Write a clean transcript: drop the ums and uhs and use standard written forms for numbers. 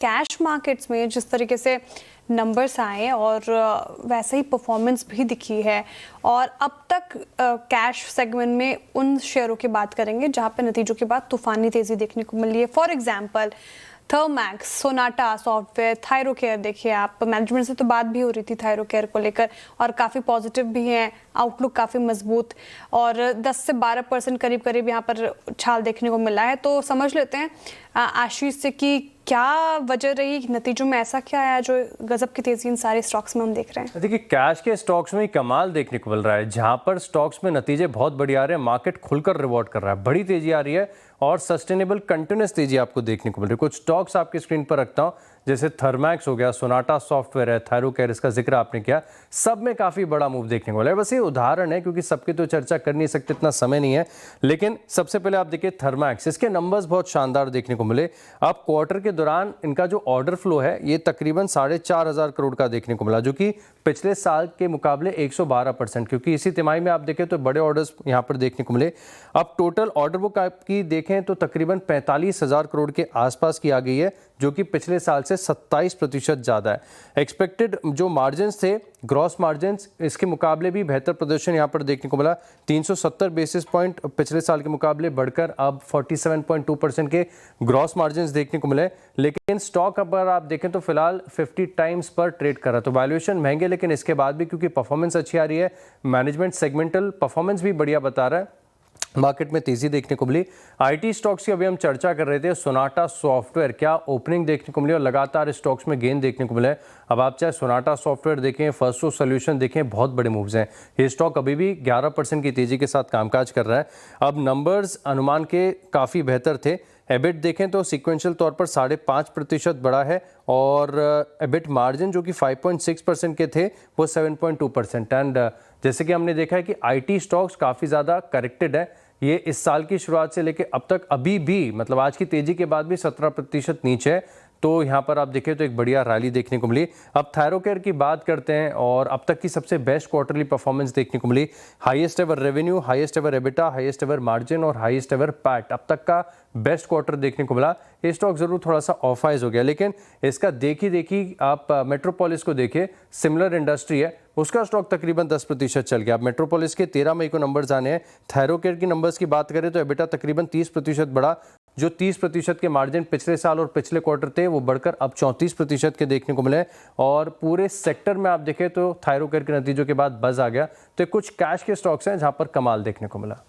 Cash markets में जिस तरीके से नंबर्स आए और वैसे ही परफॉर्मेंस भी दिखी है। और अब तक कैश सेगमेंट में उन शेयरों की बात करेंगे जहां पे नतीजों के बाद तूफानी तेजी देखने को मिली है। For example Thermax, Sonata software, Thyrocare. देखिए आप, मैनेजमेंट से तो बात भी हो रही थी थायरोकेयर को लेकर और काफ़ी पॉजिटिव भी हैं, आउटलुक काफ़ी मजबूत और 10 से 12% करीब करीब यहाँ पर उछाल देखने को मिला है। तो समझ लेते हैं आशीष से कि क्या वजह रही, नतीजों में ऐसा क्या आया जो गजब की तेजी इन सारे स्टॉक्स में हम देख रहे हैं। देखिए कैश के स्टॉक्स में ही कमाल देखने को मिल रहा है। जहां पर स्टॉक्स में नतीजे बहुत बढ़िया आ रहे हैं, मार्केट खुलकर रिवॉर्ड कर रहा है, बड़ी तेजी आ रही है और सस्टेनेबल कंटिन्यूस तेजी आपको देखने को मिल रही है। कुछ स्टॉक्स आपकी स्क्रीन पर रखता हूं, जैसे थर्मैक्स हो गया, सोनाटा सॉफ्टवेयर है, थायरोकेयर, इसका जिक्र आपने किया, सब में काफ़ी बड़ा मूव देखने को मिला है। बस ये उदाहरण है क्योंकि सबकी तो चर्चा कर नहीं सकते, इतना समय नहीं है। लेकिन सबसे पहले आप देखिए थर्मैक्स, इसके नंबर्स बहुत शानदार देखने को मिले। अब क्वार्टर के दौरान इनका जो ऑर्डर फ्लो है ये तकरीबन 4,500 करोड़ का देखने को मिला, जो कि पिछले साल के मुकाबले 112%, क्योंकि इसी तिमाही में आप देखें तो बड़े ऑर्डर्स यहाँ पर देखने को मिले। अब टोटल ऑर्डर बुक आपकी देखें तो तकरीबन 45,000 करोड़ के आसपास की आ गई है, जो कि पिछले साल से 27% ज़्यादा है। एक्सपेक्टेड जो मार्जिन्स थे, ग्रॉस मार्जिन्स, इसके मुकाबले भी बेहतर प्रदर्शन यहाँ पर देखने को मिला। 370 बेसिस पॉइंट पिछले साल के मुकाबले बढ़कर अब 47.2% के ग्रॉस मार्जिन्स देखने को मिले। लेकिन स्टॉक अगर आप देखें तो फिलहाल 50 टाइम्स पर ट्रेड कर रहा है, तो वैल्यूएशन महंगे, लेकिन इसके बाद भी क्योंकि परफॉर्मेंस अच्छी आ रही है, मैनेजमेंट सेगमेंटल परफॉर्मेंस भी बढ़िया बता रहा है, मार्केट में तेजी देखने को मिली। आईटी स्टॉक्स की अभी हम चर्चा कर रहे थे, सोनाटा सॉफ्टवेयर, क्या ओपनिंग देखने को मिली और लगातार स्टॉक्स में गेन देखने को मिला है। अब आप चाहे सोनाटा सॉफ्टवेयर देखें, फर्स्टसोर्स सॉल्यूशन देखें, बहुत बड़े मूव्स हैं। ये स्टॉक अभी भी 11% की तेजी के साथ कामकाज कर रहा है। अब नंबर्स अनुमान के काफ़ी बेहतर थे। एबिट देखें तो सीक्वेंशियल तौर पर 5.5% बढ़ा है और एबिट मार्जिन जो कि 5.6% के थे वो 7.2%। एंड जैसे कि हमने देखा है कि आईटी स्टॉक्स काफ़ी ज़्यादा करेक्टेड है। ये इस साल की शुरुआत से लेकर अब तक अभी भी, मतलब आज की तेजी के बाद भी 17% नीचे है। तो यहाँ पर आप देखें तो एक बढ़िया रैली देखने को मिली। अब थायरोकेयर की बात करते हैं और अब तक की सबसे बेस्ट क्वार्टरली परफॉर्मेंस देखने को मिली। Highest ever revenue, highest ever EBITDA, highest ever margin और हाईएस्ट एवर पैट, अब तक का बेस्ट क्वार्टर देखने को मिला। ये स्टॉक जरूर थोड़ा सा ऑफाइज हो गया, लेकिन इसका देखी आप मेट्रोपोलिस को देखिए, सिमिलर इंडस्ट्री है, उसका स्टॉक तकरीबन 10% चल गया। अब मेट्रोपोलिस के 13 मई को नंबर्स आने हैं। थायरोकेयर की नंबर्स की बात करें तो एबिटा तकरीबन 30% बढ़ा, जो 30% के मार्जिन पिछले साल और पिछले क्वार्टर थे वो बढ़कर अब 34% के देखने को मिले। और पूरे सेक्टर में आप देखें तो थायरोकेयर के नतीजों के बाद बज आ गया। तो कुछ कैश के स्टॉक्स हैं जहां पर कमाल देखने को मिला।